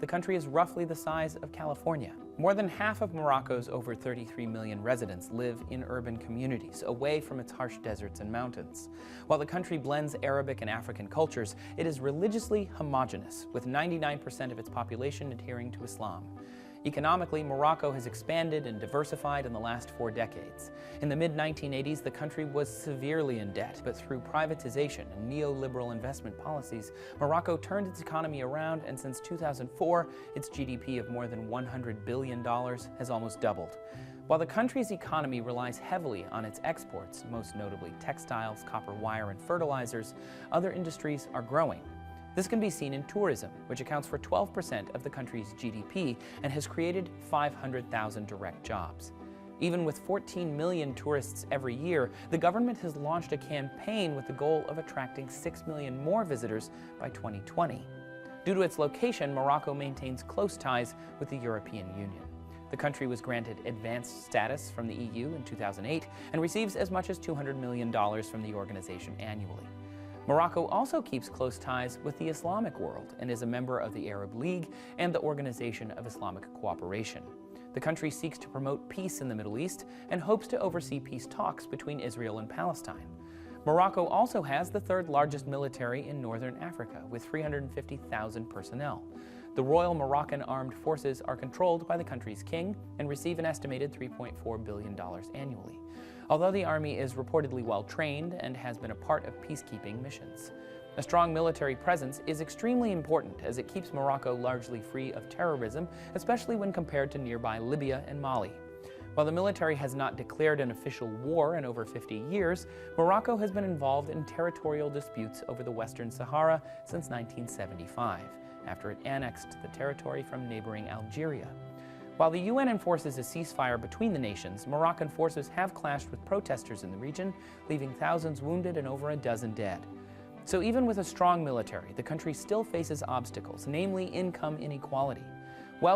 country is roughly the size of California. More than half of Morocco's over 33 million residents live in urban communities, away from its harsh deserts and mountains. While the country blends Arabic and African cultures, it is religiously homogeneous, with 99% of its population adhering to Islam. Economically, Morocco has expanded and diversified in the last 4 decades. In the mid-1980s, the country was severely in debt, but through privatization and neoliberal investment policies, Morocco turned its economy around, and since 2004, its GDP of more than $100 billion has almost doubled. While the country's economy relies heavily on its exports, most notably textiles, copper wire, and fertilizers, other industries are growing. This can be seen in tourism, which accounts for 12% of the country's GDP and has created 500,000 direct jobs. Even with 14 million tourists every year, the government has launched a campaign with the goal of attracting 6 million more visitors by 2020. Due to esse location, Morocco maintains close ties with the European Union. The country was granted advanced status from the EU in 2008 and receives as much as $200 million from the organization annually. Morocco also keeps close ties with the Islamic world and is a member of the Arab League and the Organization of Islamic Cooperation. The country seeks to promote peace in the Middle East and hopes to oversee peace talks between Israel and Palestine. Morocco also has the 3rd largest military in northern Africa, with 350,000 personnel. The Royal Moroccan Armed Forces are controlled by the country's king and receive an estimated $3.4 billion annually, although the army is reportedly well-trained and has been a part of peacekeeping missions. A strong military presence is extremely important as it keeps Morocco largely free of terrorism, especially when compared to nearby Libya and Mali. While the military has not declared an official war in over 50 years, Morocco has been involved in territorial disputes over the Western Sahara since 1975, after it annexed the territory from neighboring Algeria. While the UN enforces a ceasefire between the nations, Moroccan forces have clashed with protesters in the region, leaving thousands wounded and over a dozen dead. So even with a strong military, the country still faces obstacles, namely income inequality.